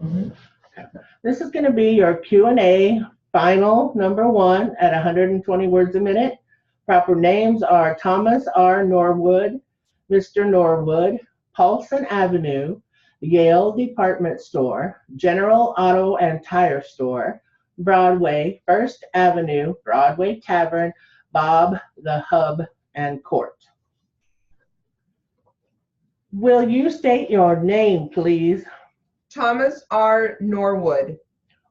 Mhm. This is going to be your Q&A final number one at 120 words a minute. Proper names are Thomas R. Norwood, Mr. Norwood, Paulson Avenue, Yale Department Store, General Auto and Tire Store, Broadway, First Avenue, Broadway Tavern, Bob the Hub, and Court. Will you state your name, please? Thomas R. Norwood.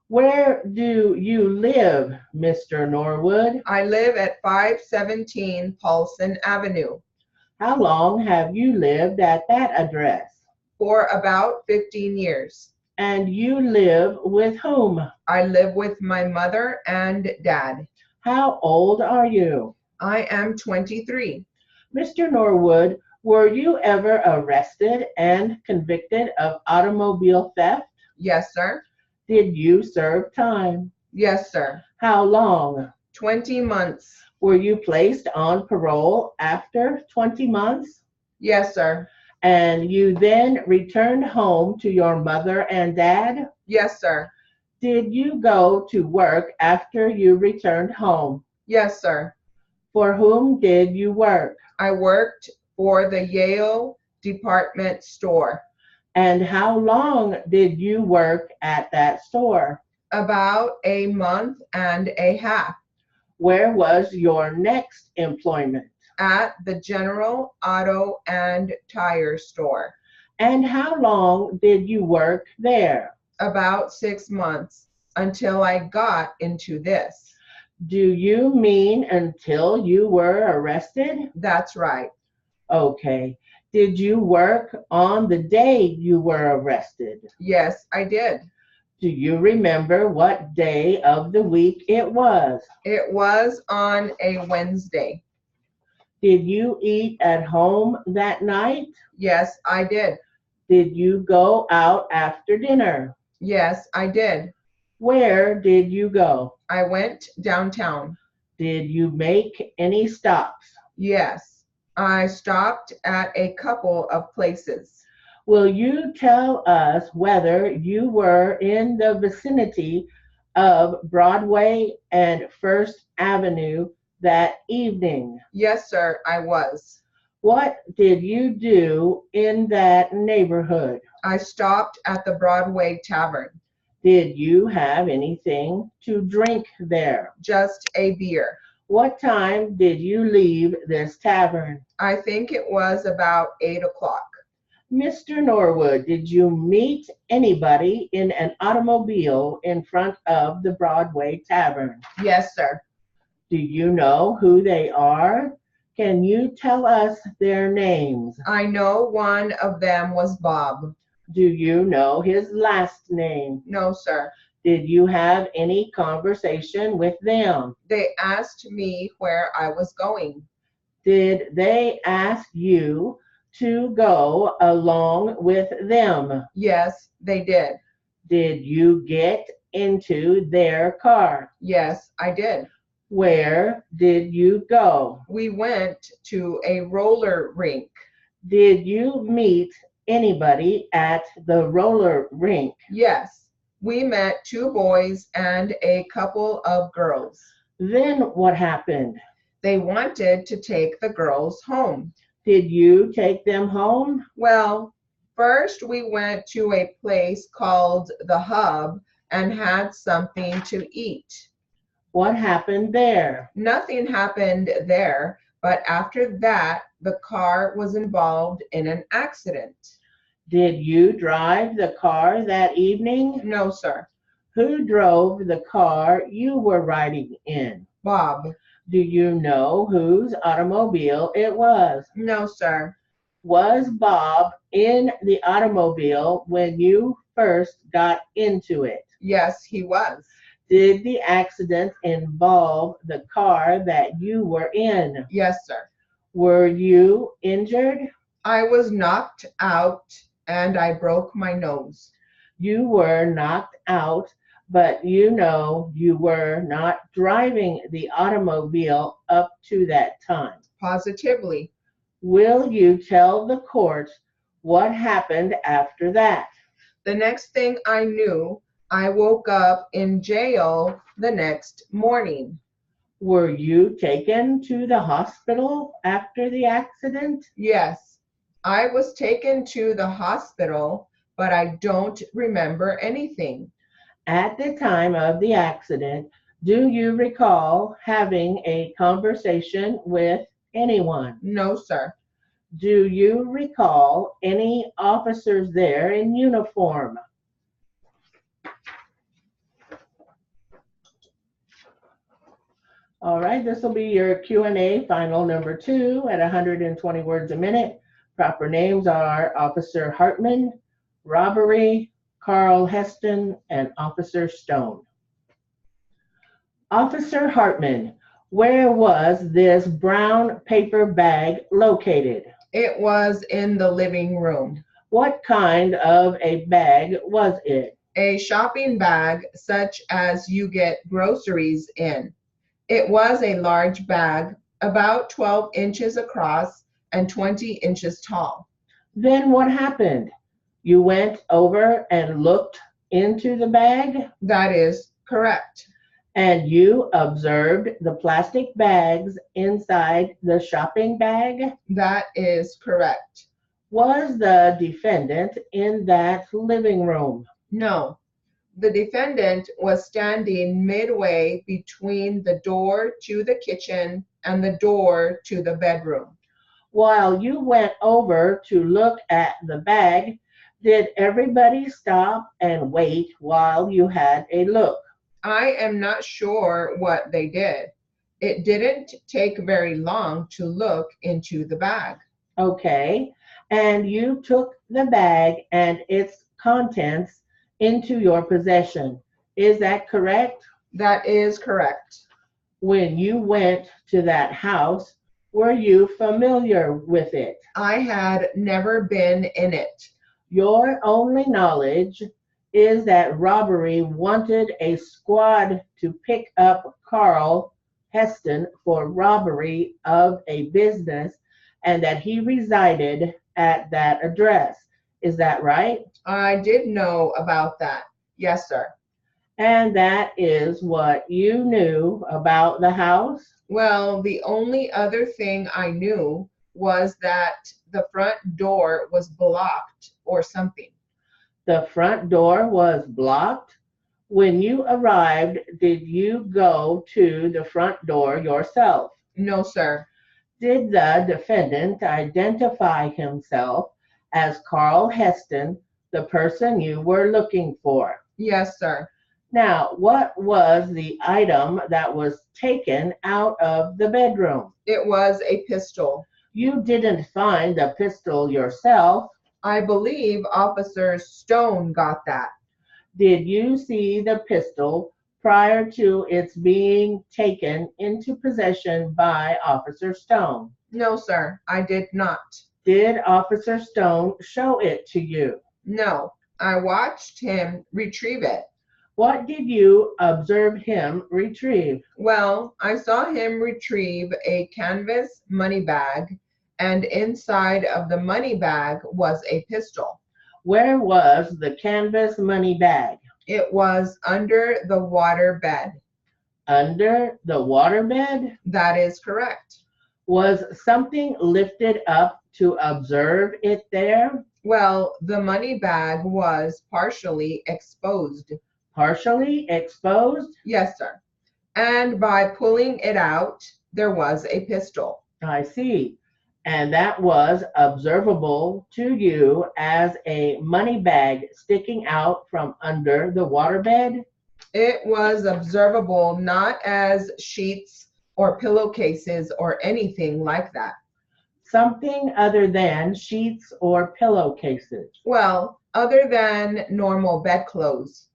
Where do you live, Mr. Norwood? I live at 517 Paulson Avenue. How long have you lived at that address? For about 15 years. And you live with whom? I live with my mother and dad. How old are you? I am 23. Mr. Norwood, were you ever arrested and convicted of automobile theft? Yes, sir. Did you serve time? Yes, sir. How long? 20 months. Were you placed on parole after 20 months? Yes, sir. And you then returned home to your mother and dad? Yes, sir. Did you go to work after you returned home? Yes, sir. For whom did you work? I worked for the Yale Department Store. And how long did you work at that store? About a month and a half. Where was your next employment? At the General Auto and Tire Store. And how long did you work there? About 6 months until I got into this. Do you mean until you were arrested? That's right. Okay. Did you work on the day you were arrested? Yes, I did. Do you remember what day of the week it was? It was on a Wednesday. Did you eat at home that night? Yes, I did. Did you go out after dinner? Yes, I did. Where did you go? I went downtown. Did you make any stops? Yes, I stopped at a couple of places. Will you tell us whether you were in the vicinity of Broadway and First Avenue that evening? Yes, sir, I was. What did you do in that neighborhood? I stopped at the Broadway Tavern. Did you have anything to drink there? Just a beer. What time did you leave this tavern? I think it was about 8 o'clock. Mr. Norwood, did you meet anybody in an automobile in front of the Broadway Tavern? Yes, sir. Do you know who they are? Can you tell us their names? I know one of them was Bob. Do you know his last name? No, sir. Did you have any conversation with them? They asked me where I was going. Did they ask you to go along with them? Yes, they did. Did you get into their car? Yes, I did. Where did you go? We went to a roller rink. Did you meet anybody at the roller rink? Yes, we met 2 boys and a couple of girls. Then what happened? They wanted to take the girls home. Did you take them home? Well, first we went to a place called the Hub and had something to eat. What happened there? Nothing happened there, but after that, the car was involved in an accident. Did you drive the car that evening? No, sir. Who drove the car you were riding in? Bob. Do you know whose automobile it was? No, sir. Was Bob in the automobile when you first got into it? Yes, he was. Did the accident involve the car that you were in? Yes, sir. Were you injured? I was knocked out and I broke my nose. You were knocked out, but you know you were not driving the automobile up to that time. Positively. Will you tell the court what happened after that? The next thing I knew, I woke up in jail the next morning. Were you taken to the hospital after the accident? Yes, I was taken to the hospital, but I don't remember anything. At the time of the accident, do you recall having a conversation with anyone? No, sir. Do you recall any officers there in uniform? All right, this will be your Q&A final number 2 at 120 words a minute. Proper names are Officer Hartman, Robbery, Carl Heston, and Officer Stone. Officer Hartman, where was this brown paper bag located? It was in the living room. What kind of a bag was it? A shopping bag such as you get groceries in. It was a large bag, about 12 inches across and 20 inches tall. Then what happened? You went over and looked into the bag, That is correct. and you observed the plastic bags inside the shopping bag? That is correct. Was the defendant in that living room? No, the defendant was standing midway between the door to the kitchen and the door to the bedroom. While you went over to look at the bag, did everybody stop and wait while you had a look? I am not sure what they did. It didn't take very long to look into the bag. Okay, and you took the bag and its contents into your possession. Is that correct? That is correct. When you went to that house, were you familiar with it? I had never been in it. Your only knowledge is that Robbery wanted a squad to pick up Carl Heston for robbery of a business and that he resided at that address. Is that right? I did know about that. Yes, sir. And that is what you knew about the house? Well, the only other thing I knew was that the front door was blocked or something. The front door was blocked. When you arrived, did you go to the front door yourself? No, sir. Did the defendant identify himself as Carl Heston, the person you were looking for? Yes, sir. Now, what was the item that was taken out of the bedroom? It was a pistol. You didn't find the pistol yourself. I believe Officer Stone got that. Did you see the pistol prior to its being taken into possession by Officer Stone? No, sir, I did not. Did Officer Stone show it to you? No, I watched him retrieve it. What did you observe him retrieve? Well, I saw him retrieve a canvas money bag, and inside of the money bag was a pistol. Where was the canvas money bag? It was under the water bed. Under the waterbed? That is correct. Was something lifted up to observe it there? Well, the money bag was partially exposed. Partially exposed? Yes, sir. And by pulling it out, there was a pistol. I see. And that was observable to you as a money bag sticking out from under the waterbed? It was observable not as sheets or pillowcases or anything like that. Something other than sheets or pillowcases. Well, other than normal bedclothes.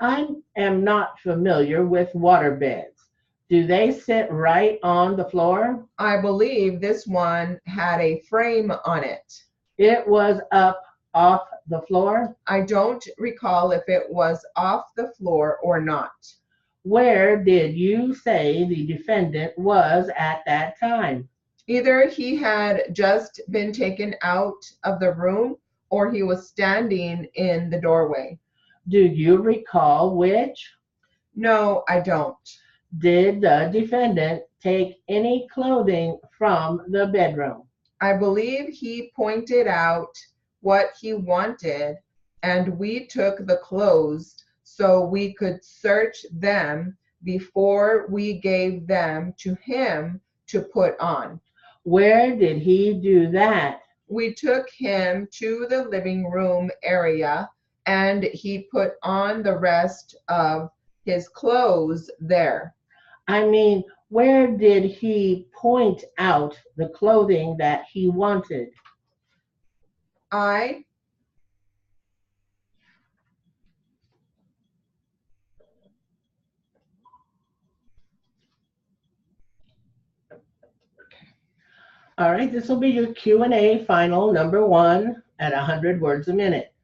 I am not familiar with waterbeds. Do they sit right on the floor? I believe this one had a frame on it. It was up off the floor? I don't recall if it was off the floor or not. Where did you say the defendant was at that time? Either he had just been taken out of the room or he was standing in the doorway. Do you recall which? No, I don't. Did the defendant take any clothing from the bedroom? I believe he pointed out what he wanted, and we took the clothes so we could search them before we gave them to him to put on. Where did he do that? We took him to the living room area, and he put on the rest of his clothes there. I mean, where did he point out the clothing that he wanted? I All right, this will be your Q&A final number 1 at 100 words a minute.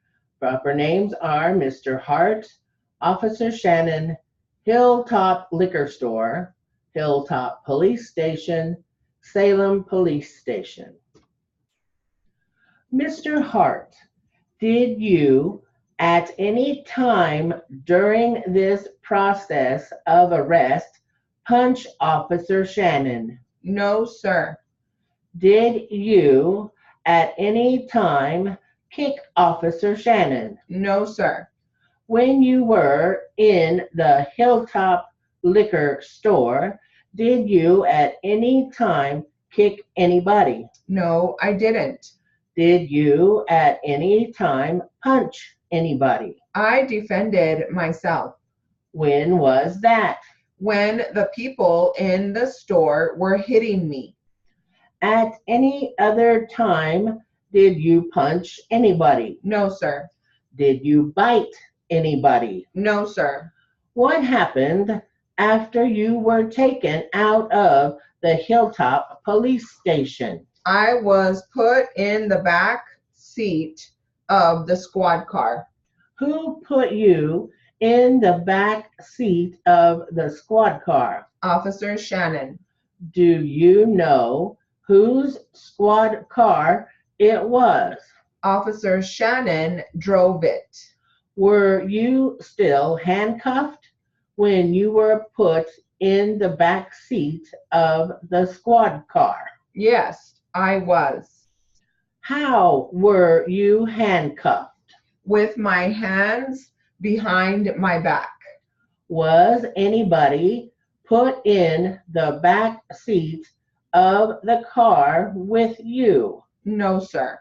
Proper names are Mr. Hart, Officer Shannon, Hilltop Liquor Store, Hilltop Police Station, Salem Police Station. Mr. Hart, did you at any time during this process of arrest punch Officer Shannon? No, sir. Did you at any time kick Officer Shannon? No, sir. When you were in the Hilltop Liquor Store, did you at any time kick anybody? No, I didn't. Did you at any time punch anybody? I defended myself. When was that? When the people in the store were hitting me. At any other time, did you punch anybody? No, sir. Did you bite anybody? No, sir. What happened after you were taken out of the Hilltop Police Station? I was put in the back seat of the squad car. Who put you in the back seat of the squad car? Officer Shannon. Do you know whose squad car it was? Officer Shannon drove it. Were you still handcuffed when you were put in the back seat of the squad car? Yes, I was. How were you handcuffed? With my hands behind my back. Was anybody put in the back seat of the car with you? No, sir.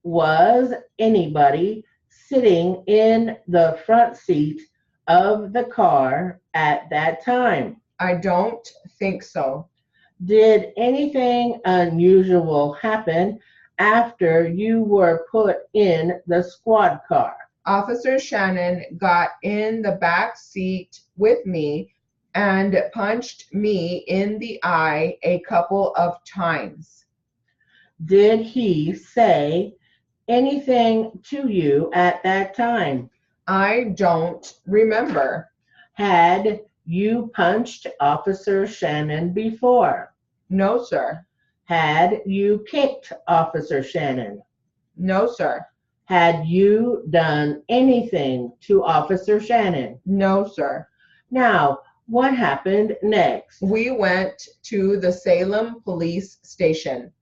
Was anybody sitting in the front seat of the car at that time? I don't think so. Did anything unusual happen after you were put in the squad car? Officer Shannon got in the back seat with me and punched me in the eye a couple of times. Did he say anything to you at that time? I don't remember. Had you punched Officer Shannon before? No, sir. Had you kicked Officer Shannon? No, sir. Had you done anything to Officer Shannon? No, sir. Now, what happened next? We went to the Salem Police Station.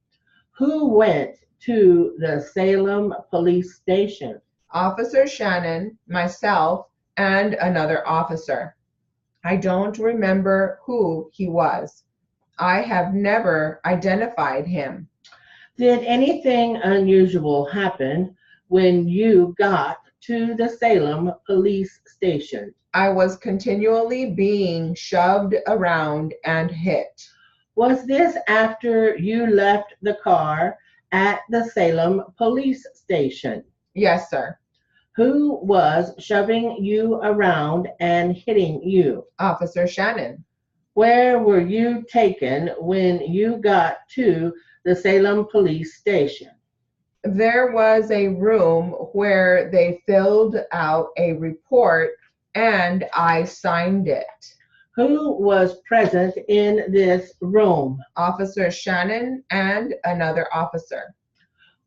Who went to the Salem Police Station? Officer Shannon, myself, and another officer. I don't remember who he was. I have never identified him. Did anything unusual happen when you got to the Salem Police Station? I was continually being shoved around and hit. Was this after you left the car at the Salem Police Station? Yes, sir. Who was shoving you around and hitting you? Officer Shannon. Where were you taken when you got to the Salem Police Station? There was a room where they filled out a report and I signed it. Who was present in this room? Officer Shannon and another officer.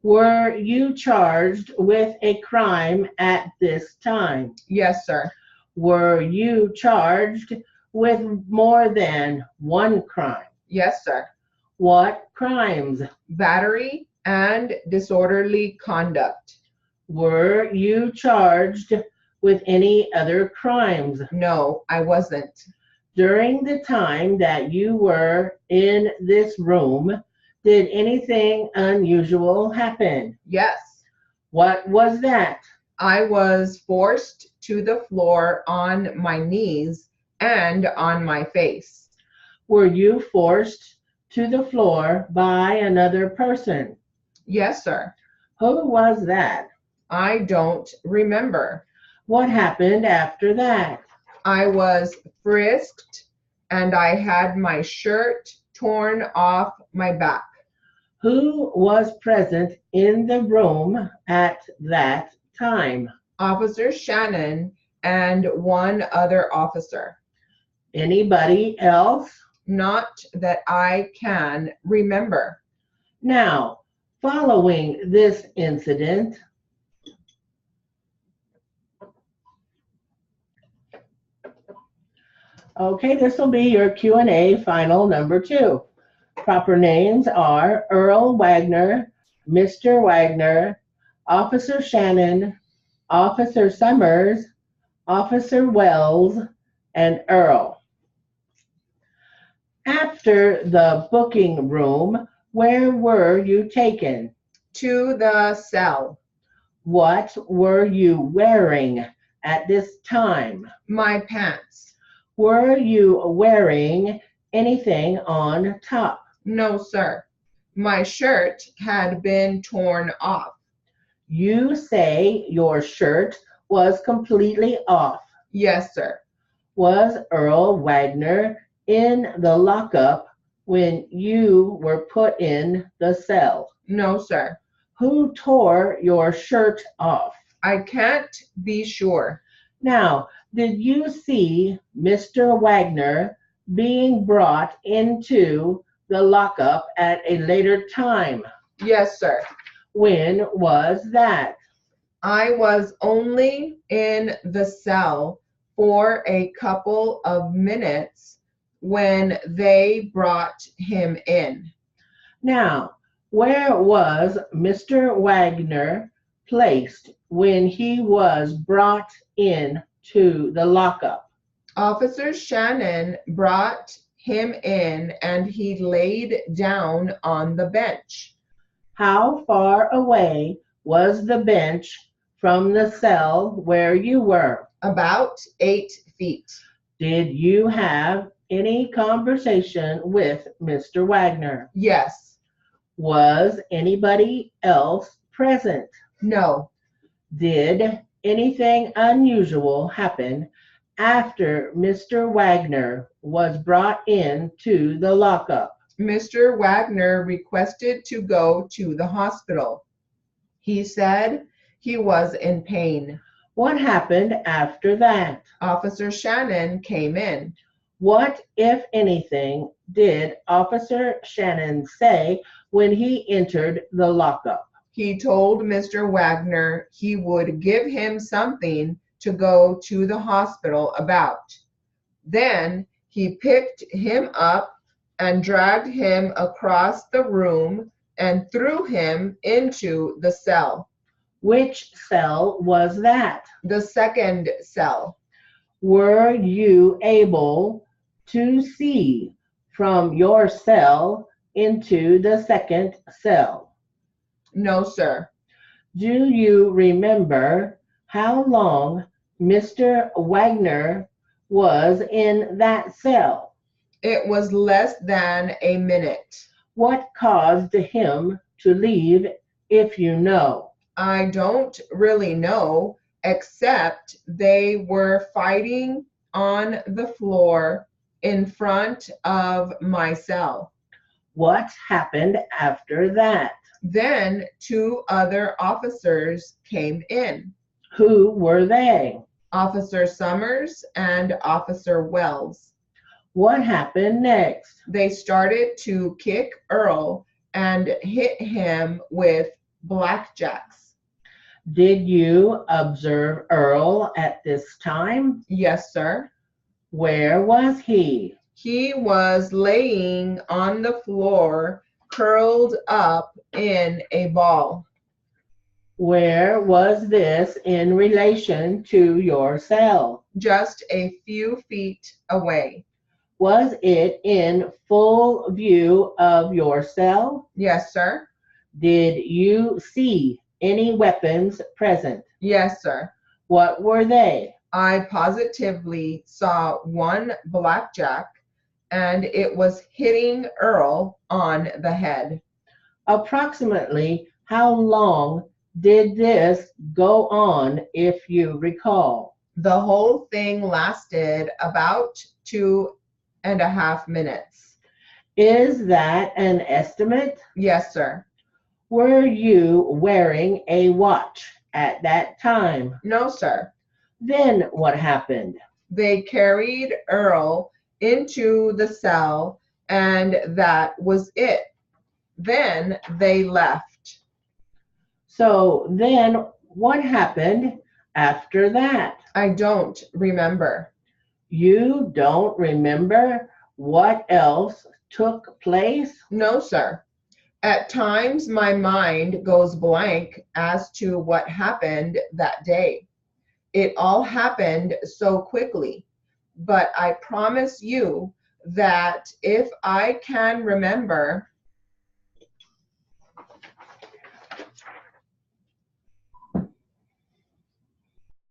Were you charged with a crime at this time? Yes, sir. Were you charged with more than one crime? Yes, sir. What crimes? Battery and disorderly conduct. Were you charged with any other crimes? No, I wasn't. During the time that you were in this room, did anything unusual happen? Yes, What was that? I was forced to the floor on my knees and on my face. Were you forced to the floor by another person? Yes, sir. Who was that? I don't remember. What happened after that? I was frisked and I had my shirt torn off my back. Who was present in the room at that time? Officer Shannon and one other officer. Anybody else? Not that I can remember. Now, following this incident, okay, this will be your Q&A final number 2. Proper names are Earl Wagner, Mr. Wagner, Officer Shannon, Officer Summers, Officer Wells, and Earl. After the booking room, where were you taken? To the cell. What were you wearing at this time? My pants. Were you wearing anything on top? No, sir. My shirt had been torn off. You say your shirt was completely off. Yes, sir. Was Earl Wagner in the lockup when you were put in the cell? No, sir. Who tore your shirt off? I can't be sure. Now, did you see Mr. Wagner being brought into the lockup at a later time? Yes, sir. When was that? I was only in the cell for a couple of minutes when they brought him in. Now, where was Mr. Wagner placed when he was brought in to the lockup? Officer Shannon brought him in and he laid down on the bench. How far away was the bench from the cell where you were? About 8 feet. Did you have any conversation with Mr. Wagner? Yes. Was anybody else present? No. Did anything unusual happen after Mr. Wagner was brought in to the lockup? Mr. Wagner requested to go to the hospital. He said he was in pain. What happened after that? Officer Shannon came in. What, if anything, did Officer Shannon say when he entered the lockup? He told Mr. Wagner he would give him something to go to the hospital about. Then he picked him up and dragged him across the room and threw him into the cell. Which cell was that? The second cell. Were you able to see from your cell into the second cell? No, sir. Do you remember how long Mr. Wagner was in that cell? It was less than a minute. What caused him to leave, if you know? I don't really know, except they were fighting on the floor in front of my cell. What happened after that? Then 2 other officers came in. Who were they? Officer Summers and Officer Wells. What happened next? They started to kick Earl and hit him with blackjacks. Did you observe Earl at this time? Yes, sir. Where was he? He was laying on the floor, curled up in a ball. Where was this in relation to your cell? Just a few feet away. Was it in full view of your cell? Yes, sir. Did you see any weapons present? Yes, sir. What were they? I positively saw one blackjack, and it was hitting Earl on the head. Approximately how long did this go on, if you recall? The whole thing lasted about 2.5 minutes. Is that an estimate? Yes, sir. Were you wearing a watch at that time? No, sir. Then what happened? They carried Earl into the cell, and that was it. Then they left. So then what happened after that? I don't remember. You don't remember what else took place? No, sir. At times, my mind goes blank as to what happened that day. It all happened so quickly, but I promise you that if I can remember,